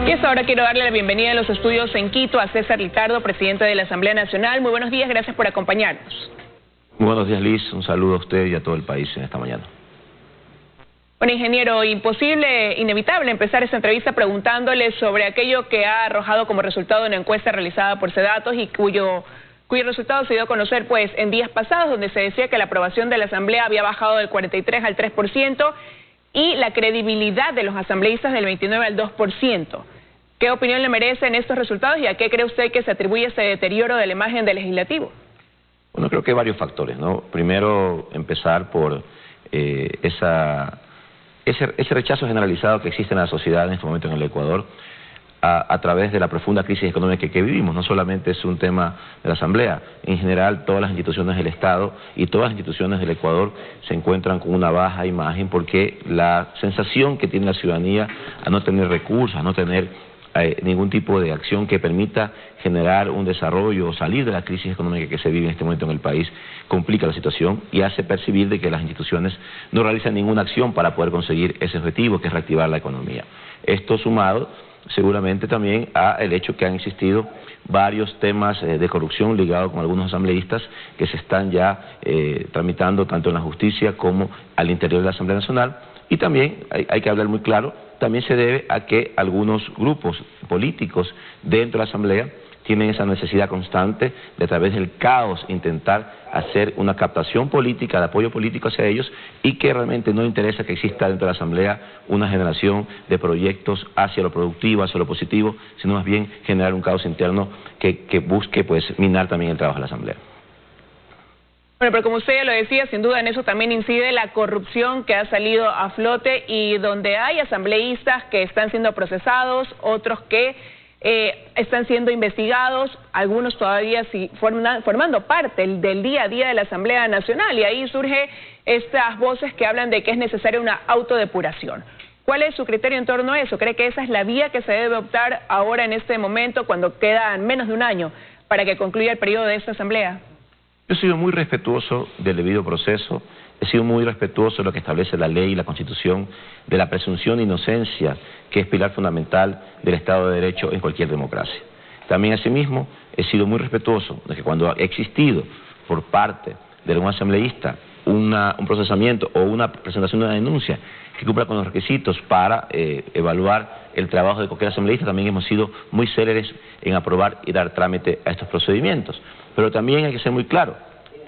Y a esta hora quiero darle la bienvenida a los estudios en Quito a César Lizardo, presidente de la Asamblea Nacional. Muy buenos días, gracias por acompañarnos. Muy buenos días, Liz. Un saludo a usted y a todo el país en esta mañana. Bueno, ingeniero, inevitable empezar esta entrevista preguntándole sobre aquello que ha arrojado como resultado una encuesta realizada por Cedatos y cuyo resultado se dio a conocer pues en días pasados, donde se decía que la aprobación de la Asamblea había bajado del 43 al 3% y la credibilidad de los asambleístas del 29 al 2%. ¿Qué opinión le merecen estos resultados y a qué cree usted que se atribuye ese deterioro de la imagen del legislativo? Bueno, creo que hay varios factores, ¿no? Primero, empezar por ese rechazo generalizado que existe en la sociedad en este momento en el Ecuador a través de la profunda crisis económica que vivimos. No solamente es un tema de la Asamblea, en general todas las instituciones del Estado y todas las instituciones del Ecuador se encuentran con una baja imagen porque la sensación que tiene la ciudadanía a no tener recursos, a no tener ningún tipo de acción que permita generar un desarrollo o salir de la crisis económica que se vive en este momento en el país, complica la situación y hace percibir de que las instituciones no realizan ninguna acción para poder conseguir ese objetivo, que es reactivar la economía. Esto sumado seguramente también a el hecho que han existido varios temas de corrupción ligados con algunos asambleístas que se están ya tramitando tanto en la justicia como al interior de la Asamblea Nacional. Y también hay que hablar muy claro, también se debe a que algunos grupos políticos dentro de la Asamblea tienen esa necesidad constante de a través del caos intentar hacer una captación política, de apoyo político hacia ellos y que realmente no interesa que exista dentro de la Asamblea una generación de proyectos hacia lo productivo, hacia lo positivo, sino más bien generar un caos interno que busque pues minar también el trabajo de la Asamblea. Bueno, pero como usted ya lo decía, sin duda en eso también incide la corrupción que ha salido a flote y donde hay asambleístas que están siendo procesados, otros que están siendo investigados, algunos todavía formando parte del día a día de la Asamblea Nacional, y ahí surge estas voces que hablan de que es necesaria una autodepuración. ¿Cuál es su criterio en torno a eso? ¿Cree que esa es la vía que se debe optar ahora en este momento, cuando quedan menos de un año para que concluya el periodo de esta Asamblea? Yo he sido muy respetuoso del debido proceso, he sido muy respetuoso de lo que establece la ley y la Constitución, de la presunción de inocencia, que es pilar fundamental del Estado de Derecho en cualquier democracia. También, asimismo, he sido muy respetuoso de que cuando ha existido por parte de un asambleísta un procesamiento o una presentación de una denuncia que cumpla con los requisitos para evaluar el trabajo de cualquier asambleísta, también hemos sido muy céleres en aprobar y dar trámite a estos procedimientos. Pero también hay que ser muy claro,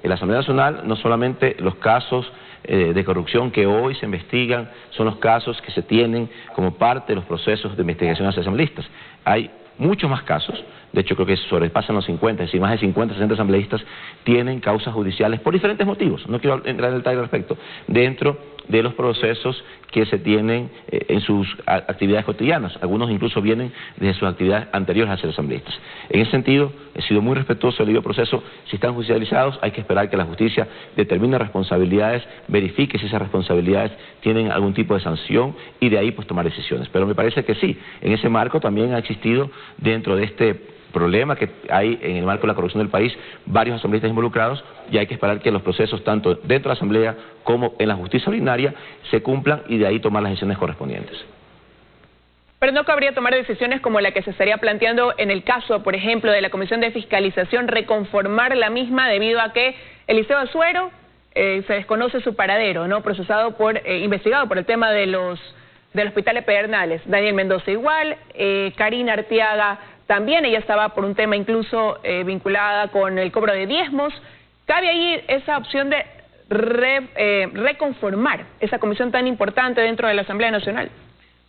en la Asamblea Nacional no solamente los casos de corrupción que hoy se investigan son los casos que se tienen como parte de los procesos de investigación hacia asambleístas. Hay muchos más casos, de hecho creo que sobrepasan los 50, es decir, más de 50, 60 asambleístas tienen causas judiciales por diferentes motivos, no quiero entrar en detalle al respecto, dentro de los procesos que se tienen en sus actividades cotidianas. Algunos incluso vienen desde sus actividades anteriores a ser asambleístas. En ese sentido, he sido muy respetuoso del debido proceso. Si están judicializados, hay que esperar que la justicia determine responsabilidades, verifique si esas responsabilidades tienen algún tipo de sanción y de ahí pues tomar decisiones. Pero me parece que sí, en ese marco también ha existido dentro de este problema que hay en el marco de la corrupción del país, varios asambleístas involucrados, y hay que esperar que los procesos, tanto dentro de la Asamblea como en la justicia ordinaria, se cumplan y de ahí tomar las decisiones correspondientes. Pero no cabría tomar decisiones como la que se estaría planteando en el caso, por ejemplo, de la Comisión de Fiscalización, reconformar la misma debido a que Eliseo Azuero se desconoce su paradero, ¿no? Investigado por el tema del Hospital de Pedernales. Daniel Mendoza igual, Karina Arteaga también, ella estaba por un tema incluso vinculada con el cobro de diezmos. ¿Cabe ahí esa opción de reconformar esa comisión tan importante dentro de la Asamblea Nacional?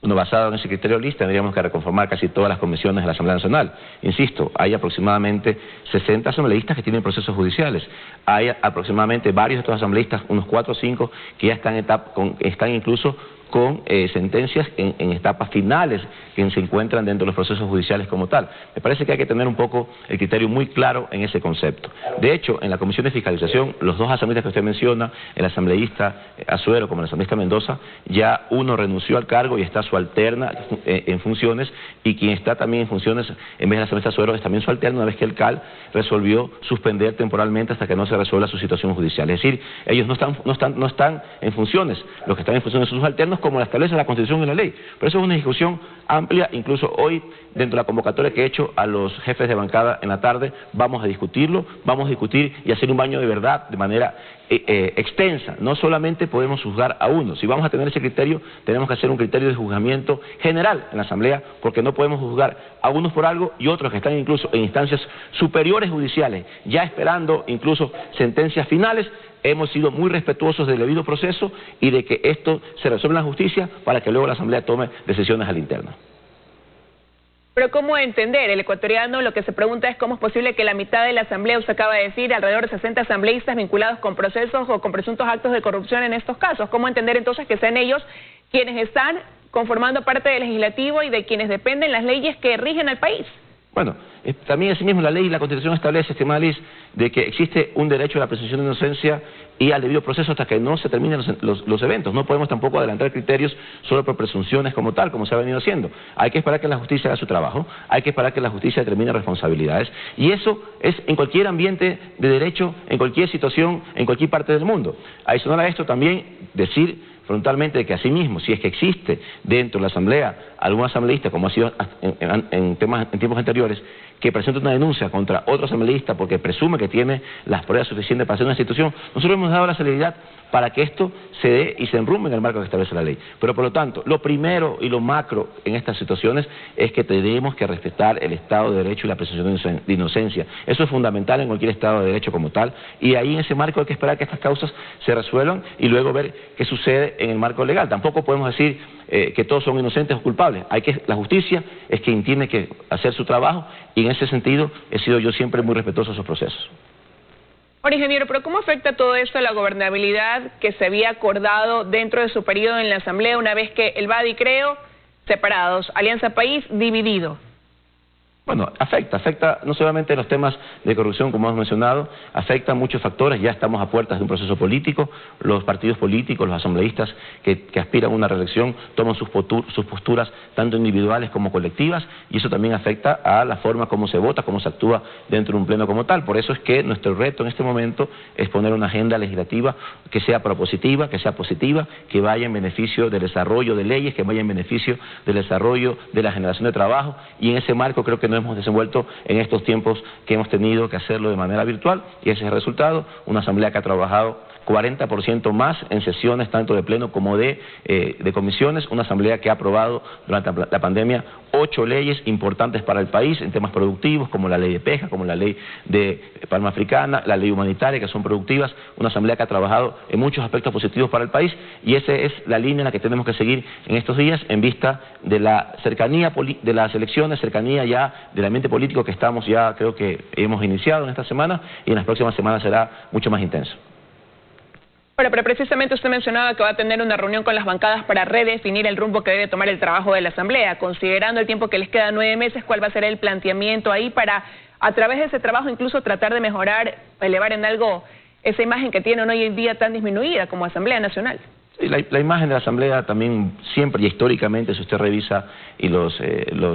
Bueno, basado en ese criterio lista, tendríamos que reconformar casi todas las comisiones de la Asamblea Nacional. Insisto, hay aproximadamente 60 asambleístas que tienen procesos judiciales. Hay aproximadamente varios de estos asambleístas, unos 4 o 5, que ya están incluso con sentencias en etapas finales que se encuentran dentro de los procesos judiciales como tal. Me parece que hay que tener un poco el criterio muy claro en ese concepto. De hecho, en la Comisión de Fiscalización, los dos asambleístas que usted menciona, el asambleísta Azuero como el asambleísta Mendoza, ya uno renunció al cargo y está subalterna en funciones, y quien está también en funciones en vez del asambleísta Azuero es también subalterno, una vez que el CAL resolvió suspender temporalmente hasta que no se resuelva su situación judicial. Es decir, ellos no están en funciones, los que están en funciones son subalternos como la establece la Constitución y la ley. Pero eso es una discusión amplia. Incluso hoy, dentro de la convocatoria que he hecho a los jefes de bancada en la tarde, vamos a discutirlo, vamos a discutir y hacer un baño de verdad de manera extensa. No solamente podemos juzgar a uno. Si vamos a tener ese criterio, tenemos que hacer un criterio de juzgamiento general en la Asamblea, porque no podemos juzgar a unos por algo y otros que están incluso en instancias superiores judiciales, ya esperando incluso sentencias finales. Hemos sido muy respetuosos del debido proceso y de que esto se resuelva en la justicia para que luego la Asamblea tome decisiones al interno. Pero ¿cómo entender? El ecuatoriano lo que se pregunta es cómo es posible que la mitad de la Asamblea, usted acaba de decir, alrededor de 60 asambleístas vinculados con procesos o con presuntos actos de corrupción en estos casos. ¿Cómo entender entonces que sean ellos quienes están conformando parte del legislativo y de quienes dependen las leyes que rigen al país? Bueno, también asimismo la ley y la Constitución establece, estimada Liz, de que existe un derecho a la presunción de inocencia y al debido proceso hasta que no se terminen los eventos. No podemos tampoco adelantar criterios solo por presunciones como tal, como se ha venido haciendo. Hay que esperar que la justicia haga su trabajo, hay que esperar que la justicia determine responsabilidades, y eso es en cualquier ambiente de derecho, en cualquier situación, en cualquier parte del mundo. Adicional a esto también decir frontalmente de que asimismo, si es que existe dentro de la Asamblea algún asambleísta, como ha sido en tiempos anteriores, que presenta una denuncia contra otro asambleísta porque presume que tiene las pruebas suficientes para hacer una institución, nosotros hemos dado la celeridad para que esto se dé y se enrumbe en el marco que establece la ley. Pero por lo tanto, lo primero y lo macro en estas situaciones es que tenemos que respetar el Estado de Derecho y la presunción de inocencia. Eso es fundamental en cualquier Estado de Derecho como tal, y ahí en ese marco hay que esperar que estas causas se resuelvan y luego ver qué sucede en el marco legal. Tampoco podemos decir que todos son inocentes o culpables. La justicia es quien tiene que hacer su trabajo, y en ese sentido he sido yo siempre muy respetuoso de esos procesos. Ahora, ingeniero, pero ¿cómo afecta todo esto a la gobernabilidad que se había acordado dentro de su periodo en la Asamblea una vez que el BAD y Creo separados, Alianza País dividido? Bueno, afecta no solamente los temas de corrupción, como hemos mencionado, afecta a muchos factores. Ya estamos a puertas de un proceso político. Los partidos políticos, los asambleístas que aspiran a una reelección toman sus posturas tanto individuales como colectivas, y eso también afecta a la forma como se vota, cómo se actúa dentro de un pleno como tal. Por eso es que nuestro reto en este momento es poner una agenda legislativa que sea propositiva, que sea positiva, que vaya en beneficio del desarrollo de leyes, que vaya en beneficio del desarrollo de la generación de trabajo, y en ese marco creo que hemos desenvuelto en estos tiempos que hemos tenido que hacerlo de manera virtual, y ese es el resultado. Una asamblea que ha trabajado 40% más en sesiones tanto de pleno como de comisiones, una asamblea que ha aprobado durante la pandemia 8 leyes importantes para el país en temas productivos, como la ley de pesca, como la ley de palma africana, la ley humanitaria, que son productivas. Una asamblea que ha trabajado en muchos aspectos positivos para el país, y esa es la línea en la que tenemos que seguir en estos días, en vista de la cercanía de las elecciones, cercanía ya del ambiente político que estamos ya, creo que hemos iniciado en esta semana, y en las próximas semanas será mucho más intenso. Bueno, pero precisamente usted mencionaba que va a tener una reunión con las bancadas para redefinir el rumbo que debe tomar el trabajo de la Asamblea. Considerando el tiempo que les queda, 9 meses, ¿cuál va a ser el planteamiento ahí para, a través de ese trabajo, incluso tratar de mejorar, elevar en algo esa imagen que tienen hoy en día tan disminuida como Asamblea Nacional? Sí, la imagen de la Asamblea también siempre y históricamente, si usted revisa, y los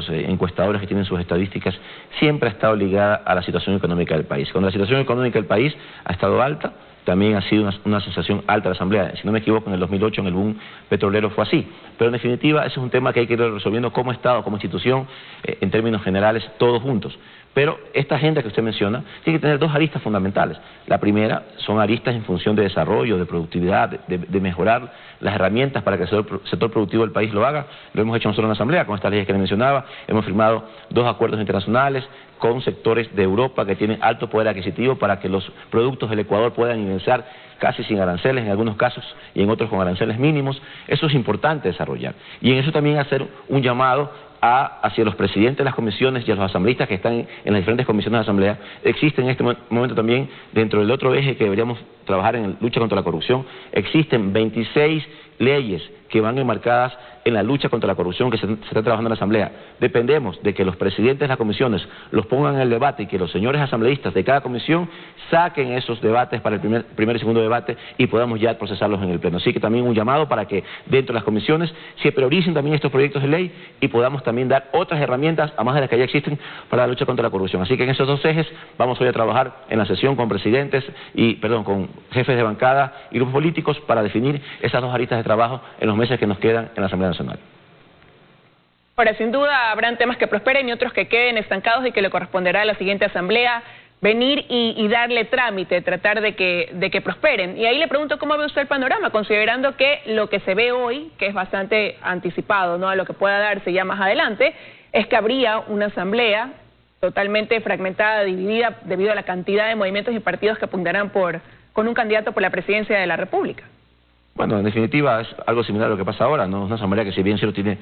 encuestadores que tienen sus estadísticas, siempre ha estado ligada a la situación económica del país. Cuando la situación económica del país ha estado alta, también ha sido una sensación alta de la Asamblea. Si no me equivoco, en el 2008, en el boom petrolero, fue así. Pero en definitiva, ese es un tema que hay que ir resolviendo como Estado, como institución, en términos generales, todos juntos. Pero esta agenda que usted menciona tiene que tener 2 aristas fundamentales. La primera son aristas en función de desarrollo, de productividad, de mejorar las herramientas para que el sector productivo del país lo haga. Lo hemos hecho nosotros en la Asamblea con estas leyes que le mencionaba. Hemos firmado 2 acuerdos internacionales con sectores de Europa que tienen alto poder adquisitivo para que los productos del Ecuador puedan ingresar casi sin aranceles en algunos casos, y en otros con aranceles mínimos. Eso es importante desarrollar. Y en eso también hacer un llamado hacia los presidentes de las comisiones y a los asambleístas que están en las diferentes comisiones de asamblea. Existe en este momento también, dentro del otro eje que deberíamos trabajar en lucha contra la corrupción, existen 26 leyes que van enmarcadas en la lucha contra la corrupción que se está trabajando en la Asamblea. Dependemos de que los presidentes de las comisiones los pongan en el debate y que los señores asambleístas de cada comisión saquen esos debates para el primer y segundo debate y podamos ya procesarlos en el Pleno. Así que también un llamado para que dentro de las comisiones se prioricen también estos proyectos de ley y podamos también dar otras herramientas, además de las que ya existen, para la lucha contra la corrupción. Así que en esos 2 ejes vamos hoy a trabajar en la sesión con con jefes de bancada y grupos políticos para definir esas 2 aristas de trabajo en los meses que nos quedan en la Asamblea Nacional. Ahora, sin duda habrán temas que prosperen y otros que queden estancados y que le corresponderá a la siguiente asamblea venir y darle trámite, tratar de que prosperen. Y ahí le pregunto cómo ve usted el panorama, considerando que lo que se ve hoy, que es bastante anticipado, ¿no?, a lo que pueda darse ya más adelante, es que habría una asamblea totalmente fragmentada, dividida, debido a la cantidad de movimientos y partidos que apuntarán con un candidato por la presidencia de la República. Bueno, en definitiva es algo similar a lo que pasa ahora, ¿no? Una asamblea que si bien cierto tiene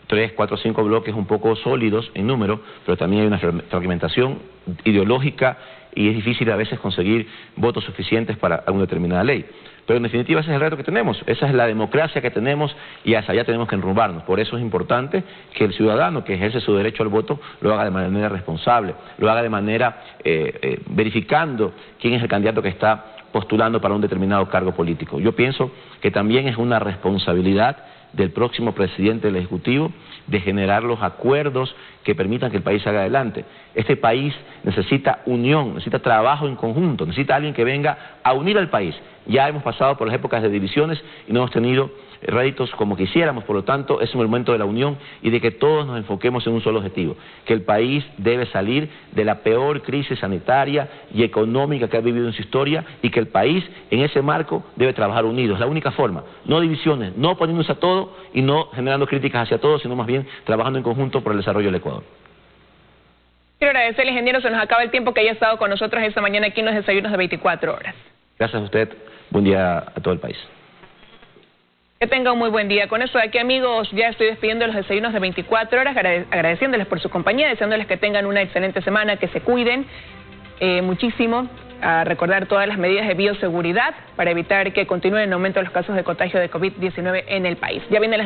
3, 4, 5 bloques un poco sólidos en número, pero también hay una fragmentación ideológica y es difícil a veces conseguir votos suficientes para una determinada ley. Pero en definitiva ese es el reto que tenemos, esa es la democracia que tenemos y hacia allá tenemos que enrumbarnos. Por eso es importante que el ciudadano que ejerce su derecho al voto lo haga de manera responsable, lo haga de manera verificando quién es el candidato que está postulando para un determinado cargo político. Yo pienso que también es una responsabilidad del próximo presidente del Ejecutivo de generar los acuerdos que permitan que el país salga adelante. Este país necesita unión, necesita trabajo en conjunto, necesita alguien que venga a unir al país. Ya hemos pasado por las épocas de divisiones y no hemos tenido réditos como quisiéramos, por lo tanto es un momento de la unión y de que todos nos enfoquemos en un solo objetivo, que el país debe salir de la peor crisis sanitaria y económica que ha vivido en su historia y que el país en ese marco debe trabajar unidos, es la única forma, no divisiones, no oponiéndose a todo y no generando críticas hacia todos, sino más bien trabajando en conjunto por el desarrollo del Ecuador. Quiero agradecerle, ingeniero, se nos acaba el tiempo que haya estado con nosotros esta mañana aquí en los desayunos de 24 horas. Gracias a usted, buen día a todo el país. Que tenga un muy buen día. Con eso de aquí, amigos, ya estoy despidiendo los desayunos de 24 horas, agradeciéndoles por su compañía, deseándoles que tengan una excelente semana, que se cuiden muchísimo, a recordar todas las medidas de bioseguridad para evitar que continúen en aumento los casos de contagio de COVID-19 en el país. Ya viene la